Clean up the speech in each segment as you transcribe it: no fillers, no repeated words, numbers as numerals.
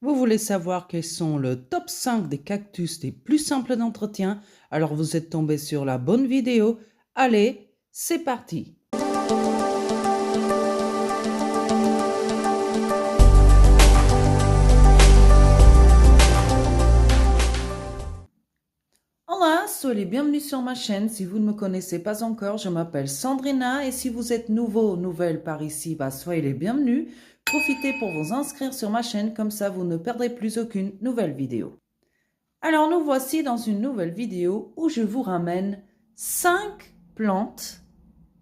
Vous voulez savoir quels sont le top 5 des cactus les plus simples d'entretien? Alors vous êtes tombé sur la bonne vidéo. Allez, c'est parti! Hola, soyez les bienvenus sur ma chaîne. Si vous ne me connaissez pas encore, je m'appelle Sandrina et si vous êtes nouveau ou nouvelle par ici, soyez les bienvenus. Profitez pour vous inscrire sur ma chaîne, comme ça vous ne perdrez plus aucune nouvelle vidéo. Alors nous voici dans une nouvelle vidéo où je vous ramène 5 plantes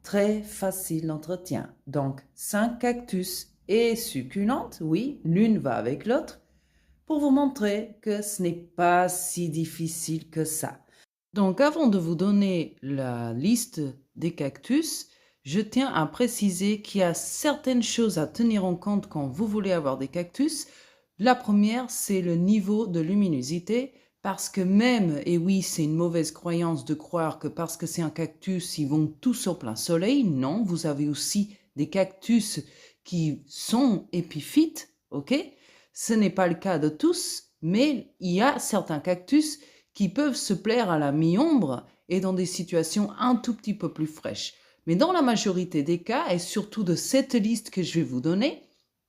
très faciles d'entretien. Donc 5 cactus et succulentes, oui, l'une va avec l'autre, pour vous montrer que ce n'est pas si difficile que ça. Donc avant de vous donner la liste des cactus, je tiens à préciser qu'il y a certaines choses à tenir en compte quand vous voulez avoir des cactus. La première, c'est le niveau de luminosité, parce que même, et oui, c'est une mauvaise croyance de croire que parce que c'est un cactus, ils vont tous au plein soleil. Non, vous avez aussi des cactus qui sont épiphytes, ok? Ce n'est pas le cas de tous, mais il y a certains cactus qui peuvent se plaire à la mi-ombre et dans des situations un tout petit peu plus fraîches. Mais dans la majorité des cas, et surtout de cette liste que je vais vous donner,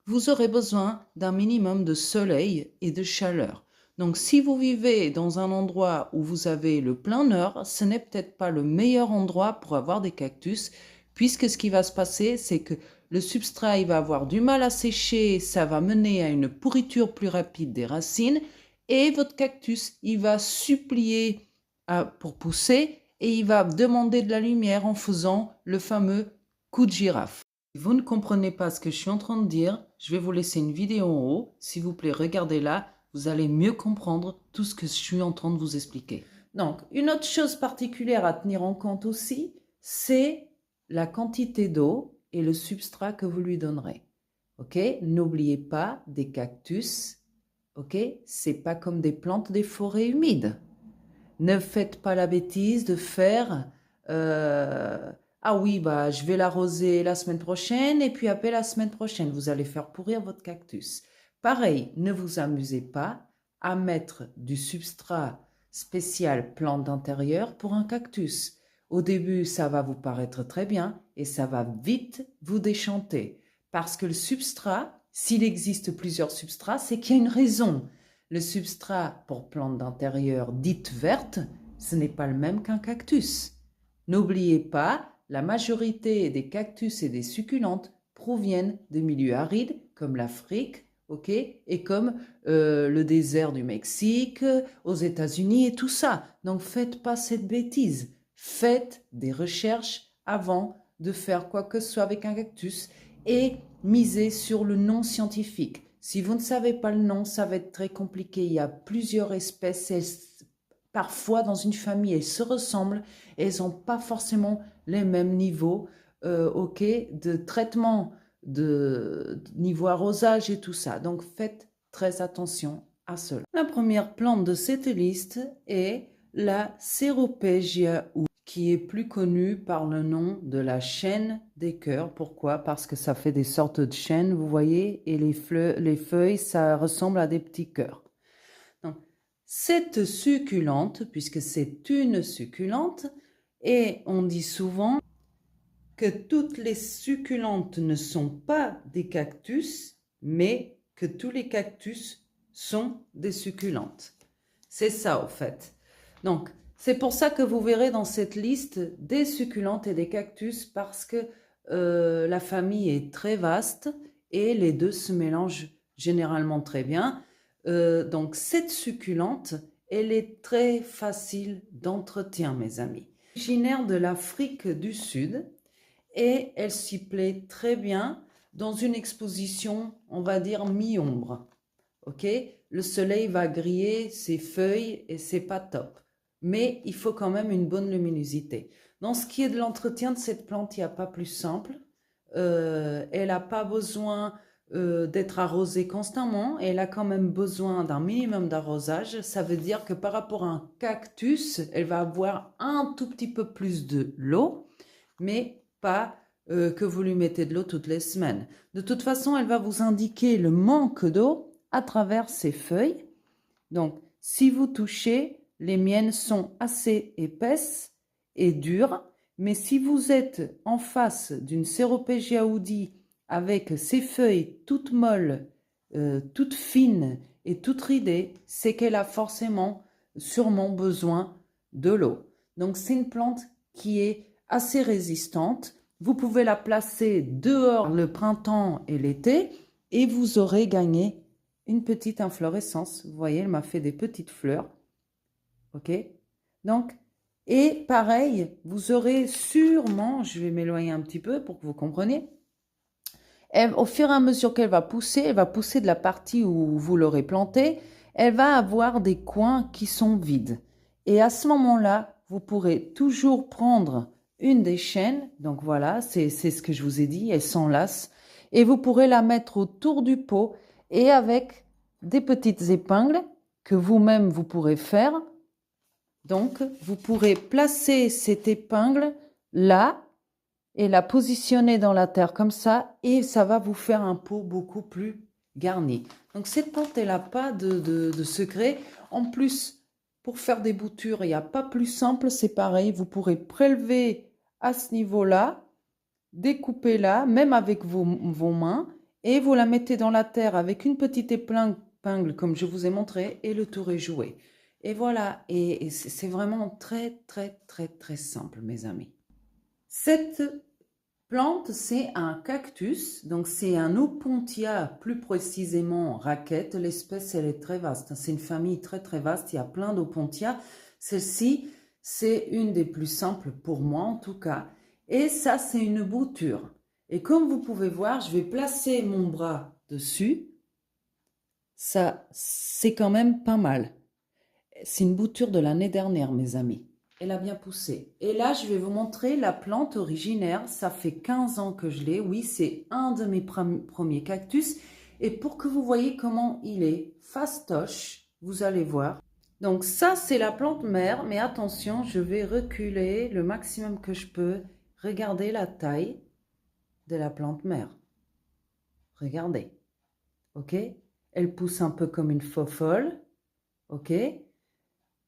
vous aurez besoin d'un minimum de soleil et de chaleur. Donc si vous vivez dans un endroit où vous avez le plein nord, ce n'est peut-être pas le meilleur endroit pour avoir des cactus, puisque ce qui va se passer, c'est que le substrat il va avoir du mal à sécher, ça va mener à une pourriture plus rapide des racines, et votre cactus, il va supplier pour pousser et il va demander de la lumière en faisant le fameux coup de girafe. Si vous ne comprenez pas ce que je suis en train de dire, je vais vous laisser une vidéo en haut. S'il vous plaît, regardez-la. Vous allez mieux comprendre tout ce que je suis en train de vous expliquer. Donc, une autre chose particulière à tenir en compte aussi, c'est la quantité d'eau et le substrat que vous lui donnerez. Ok? N'oubliez pas, des cactus, ok? C'est pas comme des plantes des forêts humides. Ne faites pas la bêtise de faire ah oui, je vais l'arroser la semaine prochaine et puis après la semaine prochaine, vous allez faire pourrir votre cactus. Pareil, ne vous amusez pas à mettre du substrat spécial plante d'intérieur pour un cactus. Au début, ça va vous paraître très bien et ça va vite vous déchanter. Parce que le substrat, s'il existe plusieurs substrats, c'est qu'il y a une raison. Le substrat pour plante d'intérieur dite verte, ce n'est pas le même qu'un cactus. N'oubliez pas, la majorité des cactus et des succulentes proviennent de milieux arides comme l'Afrique, ok, et comme le désert du Mexique, aux États-Unis et tout ça. Donc faites pas cette bêtise. Faites des recherches avant de faire quoi que ce soit avec un cactus et misez sur le nom scientifique. Si vous ne savez pas le nom, ça va être très compliqué. Il y a plusieurs espèces. Parfois, dans une famille, elles se ressemblent et elles n'ont pas forcément les mêmes niveaux de traitement, de niveau arrosage et tout ça. Donc, faites très attention à cela. La première plante de cette liste est la Ceropegia qui est plus connue par le nom de la chêne des cœurs. Pourquoi? Parce que ça fait des sortes de chênes, vous voyez, et les feuilles, ça ressemble à des petits cœurs. Donc, cette succulente, puisque c'est une succulente, et on dit souvent que toutes les succulentes ne sont pas des cactus, mais que tous les cactus sont des succulentes. C'est ça, au fait. Donc, c'est pour ça que vous verrez dans cette liste des succulentes et des cactus, parce que la famille est très vaste et les deux se mélangent généralement très bien. Donc, cette succulente, elle est très facile d'entretien, mes amis. Originaire de l'Afrique du Sud et elle s'y plaît très bien dans une exposition, on va dire, mi-ombre. Ok? Le soleil va griller ses feuilles et c'est pas top. Mais il faut quand même une bonne luminosité. Dans ce qui est de l'entretien de cette plante, il n'y a pas plus simple. Elle n'a pas besoin d'être arrosée constamment. Elle a quand même besoin d'un minimum d'arrosage. Ça veut dire que par rapport à un cactus, elle va avoir un tout petit peu plus de l'eau, mais pas que vous lui mettez de l'eau toutes les semaines. De toute façon, elle va vous indiquer le manque d'eau à travers ses feuilles. Donc, si vous touchez, les miennes sont assez épaisses et dures, mais si vous êtes en face d'une Ceropegia hoodie avec ses feuilles toutes molles, toutes fines et toutes ridées, c'est qu'elle a forcément, sûrement besoin de l'eau. Donc, c'est une plante qui est assez résistante. Vous pouvez la placer dehors le printemps et l'été et vous aurez gagné une petite inflorescence. Vous voyez, elle m'a fait des petites fleurs. OK? Donc, et pareil, vous aurez sûrement, je vais m'éloigner un petit peu pour que vous compreniez, au fur et à mesure qu'elle va pousser de la partie où vous l'aurez plantée, elle va avoir des coins qui sont vides. Et à ce moment-là, vous pourrez toujours prendre une des chaînes, donc voilà, c'est ce que je vous ai dit, elle s'enlace, et vous pourrez la mettre autour du pot et avec des petites épingles que vous-même vous pourrez faire. Donc, vous pourrez placer cette épingle là et la positionner dans la terre comme ça et ça va vous faire un pot beaucoup plus garni. Donc, cette plante, elle n'a pas de secret. En plus, pour faire des boutures, il n'y a pas plus simple, c'est pareil. Vous pourrez prélever à ce niveau-là, découper là, même avec vos mains, et vous la mettez dans la terre avec une petite épingle comme je vous ai montré et le tour est joué. Et voilà, et c'est vraiment très, très, très, très simple, mes amis. Cette plante, c'est un cactus, donc c'est un Opuntia, plus précisément raquette. L'espèce, elle est très vaste. C'est une famille très, très vaste. Il y a plein d'Opuntia. Celle-ci, c'est une des plus simples pour moi, en tout cas. Et ça, c'est une bouture. Et comme vous pouvez voir, je vais placer mon bras dessus. Ça, c'est quand même pas mal. C'est une bouture de l'année dernière, mes amis. Elle a bien poussé. Et là, je vais vous montrer la plante originaire. Ça fait 15 ans que je l'ai. Oui, c'est un de mes premiers cactus. Et pour que vous voyez comment il est fastoche, vous allez voir. Donc ça, c'est la plante mère. Mais attention, je vais reculer le maximum que je peux. Regardez la taille de la plante mère. Regardez. OK? Elle pousse un peu comme une faux-folle. OK?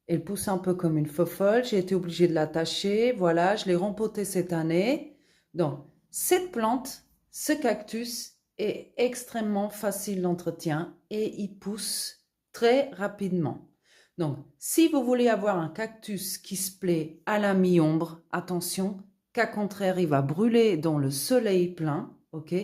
Elle pousse un peu comme une faux-folle. J'ai été obligée de l'attacher. Voilà, je l'ai rempotée cette année. Donc, cette plante, ce cactus est extrêmement facile d'entretien et il pousse très rapidement. Donc, si vous voulez avoir un cactus qui se plaît à la mi-ombre, attention, qu'à contraire, il va brûler dans le soleil plein, ok?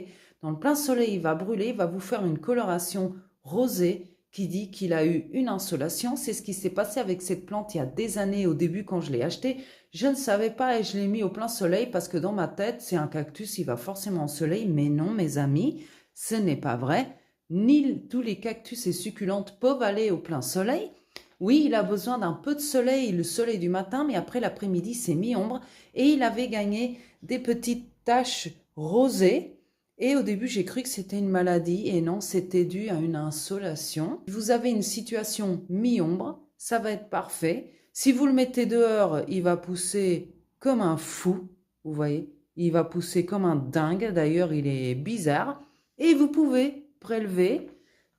Dans le plein soleil, il va brûler, il va vous faire une coloration rosée qui dit qu'il a eu une insolation. C'est ce qui s'est passé avec cette plante il y a des années au début quand je l'ai acheté. Je ne savais pas et je l'ai mis au plein soleil parce que dans ma tête, c'est un cactus, il va forcément au soleil. Mais non, mes amis, ce n'est pas vrai. Ni tous les cactus et succulentes peuvent aller au plein soleil. Oui, il a besoin d'un peu de soleil, le soleil du matin, mais après l'après-midi, c'est mi-ombre. Et il avait gagné des petites taches rosées. Et au début, j'ai cru que c'était une maladie. Et non, c'était dû à une insolation. Si vous avez une situation mi-ombre, ça va être parfait. Si vous le mettez dehors, il va pousser comme un fou. Vous voyez, il va pousser comme un dingue. D'ailleurs, il est bizarre. Et vous pouvez prélever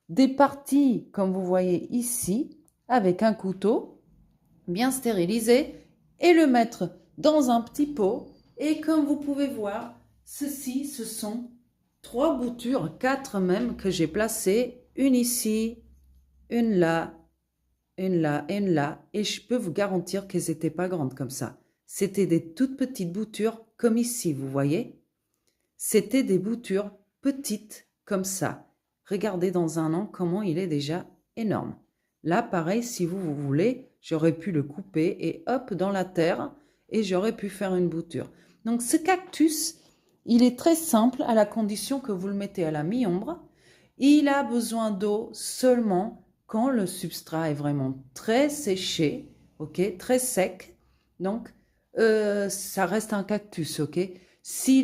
des parties, comme vous voyez ici, avec un couteau bien stérilisé et le mettre dans un petit pot. Et comme vous pouvez voir, ceci, ce sont 3 boutures, 4 même, que j'ai placées. Une ici, une là, une là, une là. Et je peux vous garantir qu'elles n'étaient pas grandes comme ça. C'était des toutes petites boutures comme ici, vous voyez. C'était des boutures petites comme ça. Regardez dans un an comment il est déjà énorme. Là, pareil, si vous voulez, j'aurais pu le couper et hop, dans la terre, et j'aurais pu faire une bouture. Donc, ce cactus, il est très simple à la condition que vous le mettez à la mi-ombre. Il a besoin d'eau seulement quand le substrat est vraiment très séché, ok, très sec. Donc, ça reste un cactus, ok. Si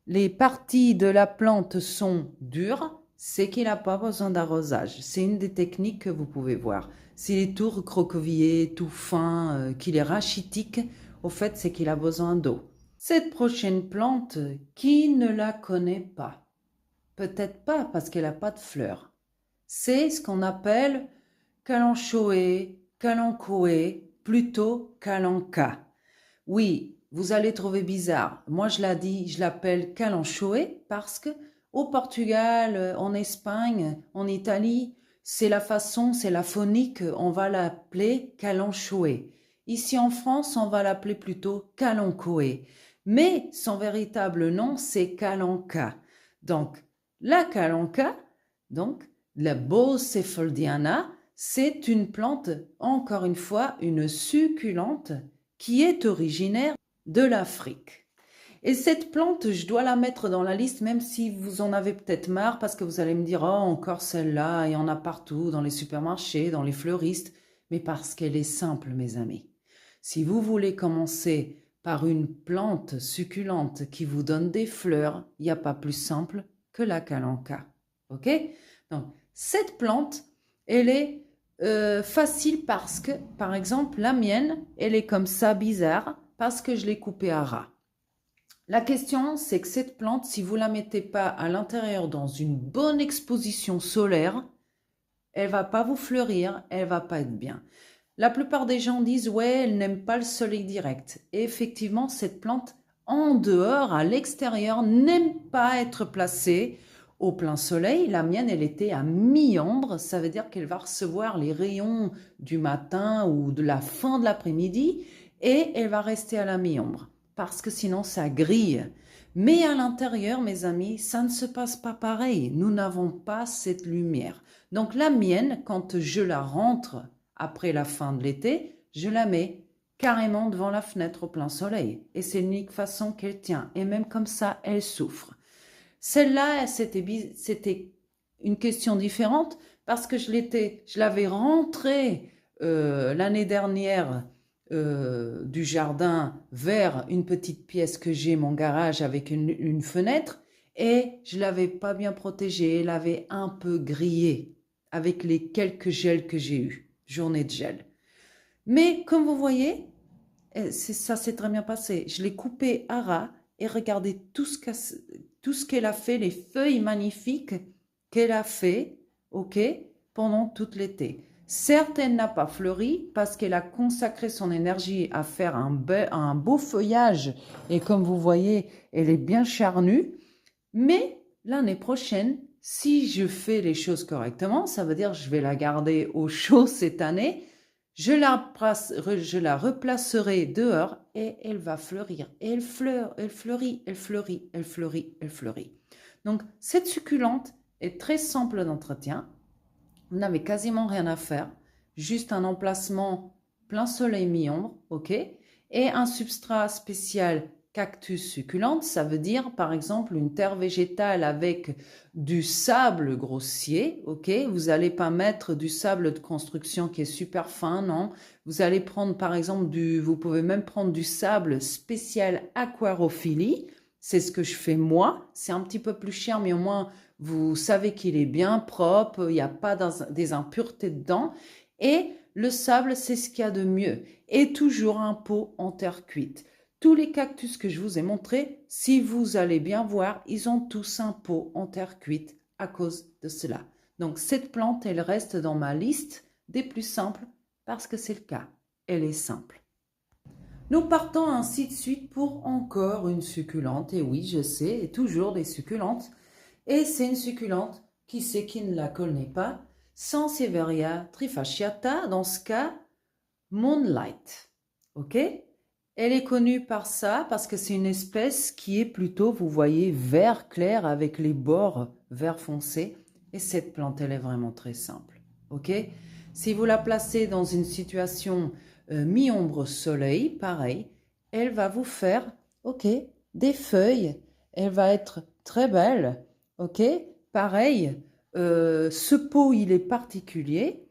les parties de la plante sont dures, c'est qu'il n'a pas besoin d'arrosage. C'est une des techniques que vous pouvez voir. S'il est tout recroquevillé, tout fin, qu'il est rachitique, au fait, c'est qu'il a besoin d'eau. Cette prochaine plante, qui ne la connaît pas? Peut-être pas parce qu'elle n'a pas de fleurs. C'est ce qu'on appelle Kalanchoé, Kalankoé, plutôt Kalanka. Oui, vous allez trouver bizarre. Moi, je l'appelle Kalanchoé parce que au Portugal, en Espagne, en Italie, c'est la façon, c'est la phonique, on va l'appeler Kalanchoé. Ici en France, on va l'appeler plutôt Kalankoé. Mais son véritable nom, c'est Kalanka. Donc, la Kalanka, donc, la Bocephaldiana, c'est une plante, encore une fois, une succulente qui est originaire de l'Afrique. Et cette plante, je dois la mettre dans la liste, même si vous en avez peut-être marre, parce que vous allez me dire, oh, encore celle-là, il y en a partout, dans les supermarchés, dans les fleuristes, mais parce qu'elle est simple, mes amis. Si vous voulez commencer par une plante succulente qui vous donne des fleurs, il n'y a pas plus simple que la kalanka. Ok? Donc, cette plante, elle est facile parce que, par exemple, la mienne, elle est comme ça bizarre parce que je l'ai coupée à ras. La question, c'est que cette plante, si vous ne la mettez pas à l'intérieur dans une bonne exposition solaire, elle va pas vous fleurir, elle va pas être bien. La plupart des gens disent, ouais, elle n'aime pas le soleil direct. Et effectivement, cette plante, en dehors, à l'extérieur, n'aime pas être placée au plein soleil. La mienne, elle était à mi-ombre. Ça veut dire qu'elle va recevoir les rayons du matin ou de la fin de l'après-midi et elle va rester à la mi-ombre parce que sinon, ça grille. Mais à l'intérieur, mes amis, ça ne se passe pas pareil. Nous n'avons pas cette lumière. Donc la mienne, quand je la rentre après la fin de l'été, je la mets carrément devant la fenêtre au plein soleil. Et c'est l'unique façon qu'elle tient. Et même comme ça, elle souffre. Celle-là, c'était une question différente parce que je l'avais rentrée l'année dernière du jardin vers une petite pièce que j'ai, mon garage, avec une fenêtre. Et je ne l'avais pas bien protégée. Elle avait un peu grillé avec les quelques gels que j'ai eus. Journée de gel. Mais comme vous voyez, ça s'est très bien passé. Je l'ai coupé à ras et regardez tout ce qu'elle a fait, les feuilles magnifiques qu'elle a fait, ok, pendant tout l'été. Certes, elle n'a pas fleuri parce qu'elle a consacré son énergie à faire un beau feuillage et comme vous voyez, elle est bien charnue. Mais l'année prochaine, si je fais les choses correctement, ça veut dire que je vais la garder au chaud cette année, je la replacerai dehors et elle va fleurir. Et elle fleurit, elle fleurit, elle fleurit, elle fleurit. Donc, cette succulente est très simple d'entretien. Vous n'avez quasiment rien à faire. Juste un emplacement plein soleil mi-ombre, ok? Et un substrat spécial cactus succulente, ça veut dire par exemple une terre végétale avec du sable grossier, ok? Vous n'allez pas mettre du sable de construction qui est super fin, non? Vous allez prendre par exemple vous pouvez même prendre du sable spécial aquarophilie, c'est ce que je fais moi, c'est un petit peu plus cher mais au moins vous savez qu'il est bien propre, il n'y a pas des impuretés dedans et le sable c'est ce qu'il y a de mieux et toujours un pot en terre cuite. Tous les cactus que je vous ai montrés, si vous allez bien voir, ils ont tous un pot en terre cuite à cause de cela. Donc cette plante, elle reste dans ma liste des plus simples parce que c'est le cas. Elle est simple. Nous partons ainsi de suite pour encore une succulente. Et oui, je sais, toujours des succulentes. Et c'est une succulente, qui sait qui ne la connaît pas, Sansevieria trifasciata, dans ce cas, Moonlight. Ok? Elle est connue par ça parce que c'est une espèce qui est plutôt, vous voyez, vert clair avec les bords vert foncé. Et cette plante, elle est vraiment très simple. Ok? Si vous la placez dans une situation mi-ombre soleil, pareil, elle va vous faire, ok, des feuilles. Elle va être très belle. Ok? Pareil, ce pot, il est particulier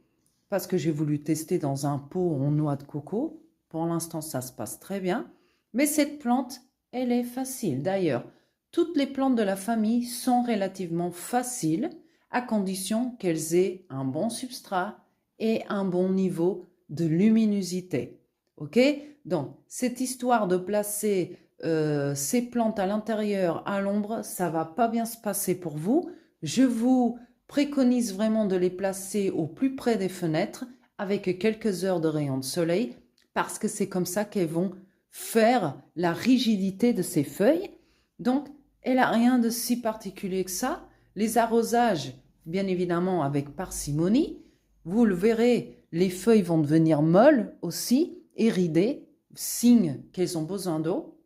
parce que j'ai voulu tester dans un pot en noix de coco. Pour l'instant, ça se passe très bien. Mais cette plante, elle est facile. D'ailleurs, toutes les plantes de la famille sont relativement faciles à condition qu'elles aient un bon substrat et un bon niveau de luminosité. Ok? Donc, cette histoire de placer ces plantes à l'intérieur, à l'ombre, ça va pas bien se passer pour vous. Je vous préconise vraiment de les placer au plus près des fenêtres avec quelques heures de rayons de soleil parce que c'est comme ça qu'elles vont faire la rigidité de ces feuilles. Donc, elle n'a rien de si particulier que ça. Les arrosages, bien évidemment, avec parcimonie. Vous le verrez, les feuilles vont devenir molles aussi et ridées, signe qu'elles ont besoin d'eau.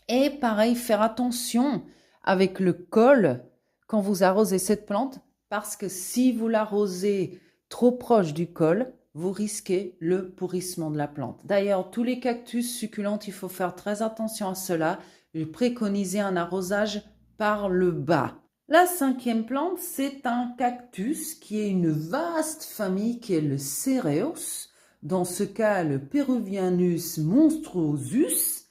Et pareil, faire attention avec le col quand vous arrosez cette plante, parce que si vous l'arrosez trop proche du col, vous risquez le pourrissement de la plante. D'ailleurs, tous les cactus succulentes, il faut faire très attention à cela. Je préconisais un arrosage par le bas. La cinquième plante, c'est un cactus qui est une vaste famille qui est le Cereus, dans ce cas le Peruvianus monstruosus,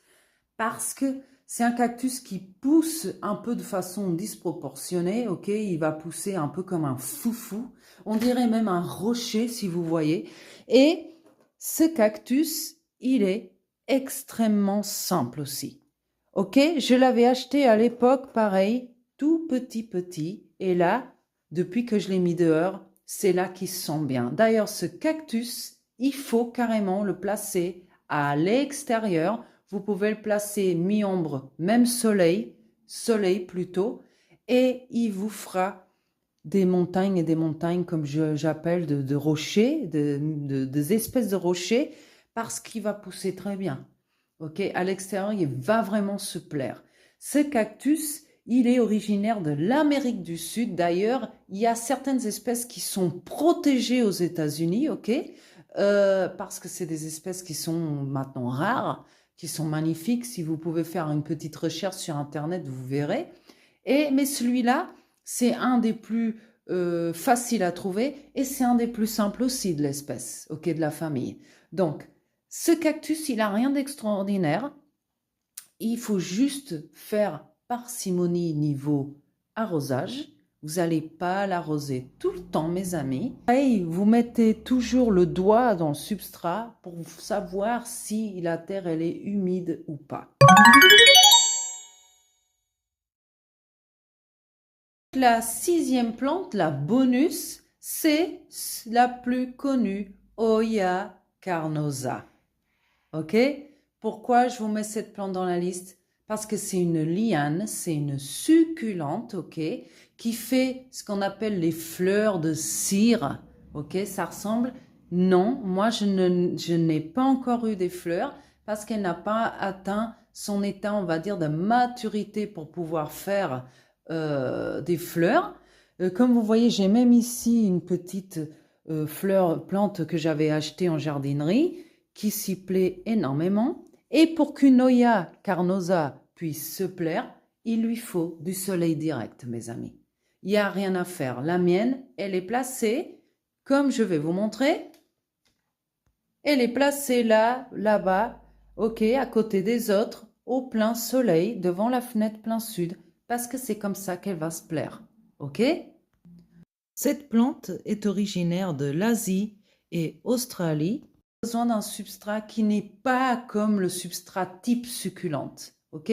parce que c'est un cactus qui pousse un peu de façon disproportionnée, ok? Il va pousser un peu comme un foufou, on dirait même un rocher si vous voyez. Et ce cactus, il est extrêmement simple aussi, ok? Je l'avais acheté à l'époque, pareil, tout petit, et là, depuis que je l'ai mis dehors, c'est là qu'il se sent bien. D'ailleurs, ce cactus, il faut carrément le placer à l'extérieur. Vous pouvez le placer mi-ombre, même soleil plutôt, et il vous fera des montagnes et des montagnes, comme j'appelle, de rochers, des espèces de rochers, parce qu'il va pousser très bien. Ok, à l'extérieur, il va vraiment se plaire. Ce cactus, il est originaire de l'Amérique du Sud. D'ailleurs, il y a certaines espèces qui sont protégées aux États-Unis, ok, parce que c'est des espèces qui sont maintenant rares, qui sont magnifiques. Si vous pouvez faire une petite recherche sur Internet, vous verrez. Mais celui-là, c'est un des plus faciles à trouver et c'est un des plus simples aussi de l'espèce, ok, de la famille. Donc, ce cactus, il n'a rien d'extraordinaire. Il faut juste faire parcimonie niveau arrosage. Vous n'allez pas l'arroser tout le temps, mes amis. Et vous mettez toujours le doigt dans le substrat pour savoir si la terre elle est humide ou pas. La sixième plante, la bonus, c'est la plus connue, Hoya carnosa. Ok? Pourquoi je vous mets cette plante dans la liste? Parce que c'est une liane, c'est une succulente, ok? Qui fait ce qu'on appelle les fleurs de cire. Ok? Ça ressemble? Non, moi je n'ai pas encore eu des fleurs parce qu'elle n'a pas atteint son état, on va dire, de maturité pour pouvoir faire des fleurs. Comme vous voyez, j'ai même ici une petite plante que j'avais achetée en jardinerie qui s'y plaît énormément. Et pour qu'une Hoya carnosa puisse se plaire, il lui faut du soleil direct, mes amis. Il n'y a rien à faire. La mienne, elle est placée, comme je vais vous montrer. Elle est placée là, là-bas, ok, à côté des autres, au plein soleil, devant la fenêtre plein sud, parce que c'est comme ça qu'elle va se plaire, ok? Cette plante est originaire de l'Asie et Australie. Besoin d'un substrat qui n'est pas comme le substrat type succulente, ok?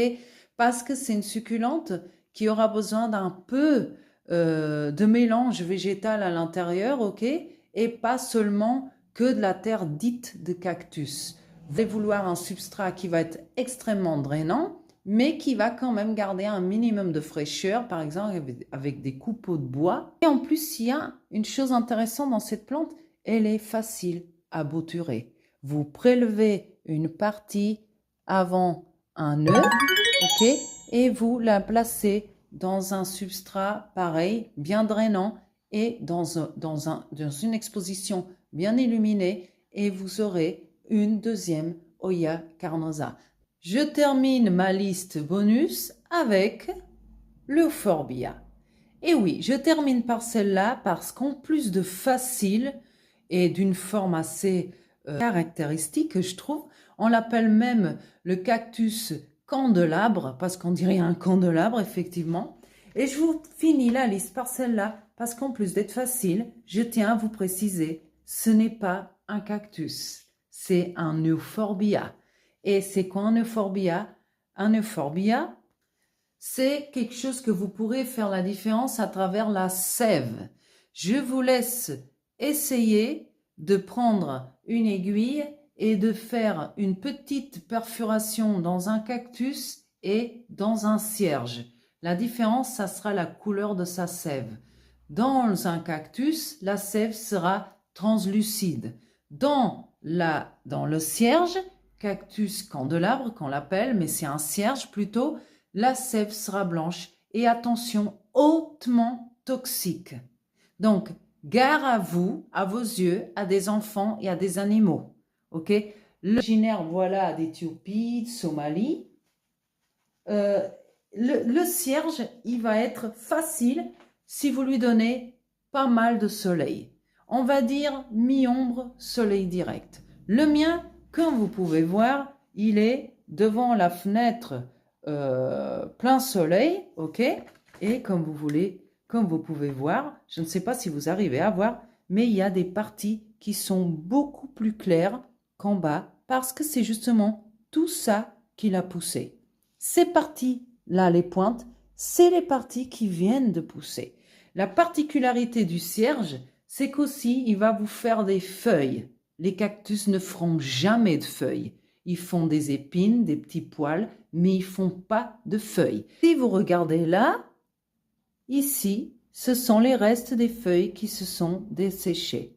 Parce que c'est une succulente qui aura besoin d'un peu de mélange végétal à l'intérieur, ok? Et pas seulement que de la terre dite de cactus. Vous allez vouloir un substrat qui va être extrêmement drainant, mais qui va quand même garder un minimum de fraîcheur, par exemple avec des coupeaux de bois. Et en plus, il y a une chose intéressante dans cette plante, elle est facile à bouturer. Vous prélevez une partie avant un œuf, ok, et vous la placez dans un substrat pareil, bien drainant, et dans une exposition bien illuminée, et vous aurez une deuxième Hoya carnosa. Je termine ma liste bonus avec l'euphorbia. Et oui, je termine par celle-là parce qu'en plus de facile et d'une forme assez caractéristique, je trouve, on l'appelle même le cactus candélabre parce qu'on dirait un candélabre, effectivement. Et je vous finis la liste par celle-là parce qu'en plus d'être facile, je tiens à vous préciser, ce n'est pas un cactus, c'est un euphorbia. Et c'est quoi un euphorbia? un euphorbia, c'est quelque chose que vous pourrez faire la différence à travers la sève. Je vous laisse essayer de prendre une aiguille et de faire une petite perforation dans un cactus et dans un cierge. La différence, ça sera la couleur de sa sève. Dans un cactus, la sève sera translucide. Dans le cierge, cactus candélabre qu'on l'appelle, mais c'est un cierge plutôt, la sève sera blanche et attention, hautement toxique. Donc, gare à vous, à vos yeux, à des enfants et à des animaux. Ok? L'originaire, voilà, d'Éthiopie, de Somalie. Le cierge, il va être facile si vous lui donnez pas mal de soleil. On va dire mi-ombre, soleil direct. Le mien, comme vous pouvez voir, il est devant la fenêtre plein soleil, ok? Et comme vous pouvez voir, je ne sais pas si vous arrivez à voir, mais il y a des parties qui sont beaucoup plus claires qu'en bas parce que c'est justement tout ça qui l'a poussé. Ces parties-là, les pointes, c'est les parties qui viennent de pousser. La particularité du cierge, c'est qu'aussi, il va vous faire des feuilles. Les cactus ne feront jamais de feuilles. Ils font des épines, des petits poils, mais ils ne font pas de feuilles. Si vous regardez là, ici, ce sont les restes des feuilles qui se sont desséchées.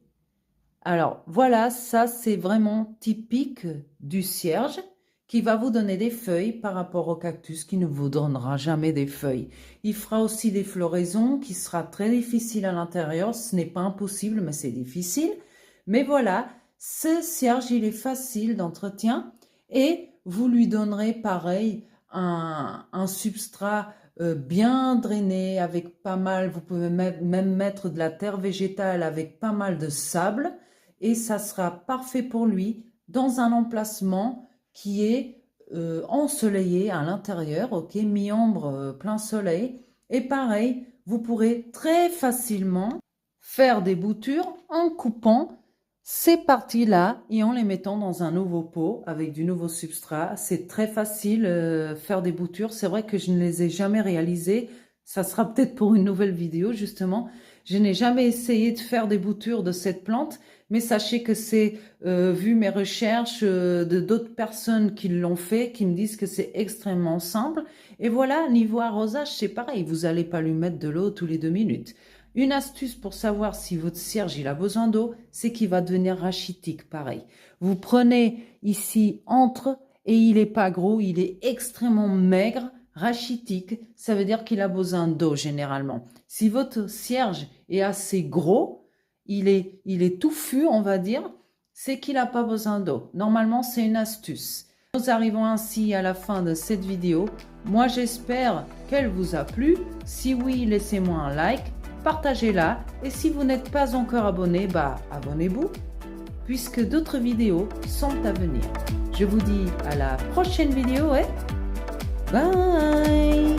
Alors voilà, ça c'est vraiment typique du cierge qui va vous donner des feuilles par rapport au cactus qui ne vous donnera jamais des feuilles. Il fera aussi des floraisons qui sera très difficile à l'intérieur. Ce n'est pas impossible, mais c'est difficile. Mais voilà, ce cierge, il est facile d'entretien et vous lui donnerez pareil un substrat bien drainé avec pas mal, vous pouvez même mettre de la terre végétale avec pas mal de sable et ça sera parfait pour lui dans un emplacement qui est ensoleillé à l'intérieur, ok, mi-ombre, plein soleil. Et pareil, vous pourrez très facilement faire des boutures en coupant ces parties-là et en les mettant dans un nouveau pot avec du nouveau substrat. C'est très facile faire des boutures. C'est vrai que je ne les ai jamais réalisées. Ça sera peut-être pour une nouvelle vidéo, justement. Je n'ai jamais essayé de faire des boutures de cette plante, mais sachez que c'est, vu mes recherches de d'autres personnes qui l'ont fait, qui me disent que c'est extrêmement simple. Et voilà, niveau arrosage, c'est pareil. Vous n'allez pas lui mettre de l'eau tous les 2 minutes. Une astuce pour savoir si votre cierge il a besoin d'eau, c'est qu'il va devenir rachitique, pareil. Vous prenez ici entre et il n'est pas gros, il est extrêmement maigre, rachitique, ça veut dire qu'il a besoin d'eau généralement. Si votre cierge est assez gros, il est touffu, on va dire, c'est qu'il n'a pas besoin d'eau. Normalement, c'est une astuce. Nous arrivons ainsi à la fin de cette vidéo. Moi, j'espère qu'elle vous a plu. Si oui, laissez-moi un like. Partagez-la et si vous n'êtes pas encore abonné, abonnez-vous puisque d'autres vidéos sont à venir. Je vous dis à la prochaine vidéo et bye!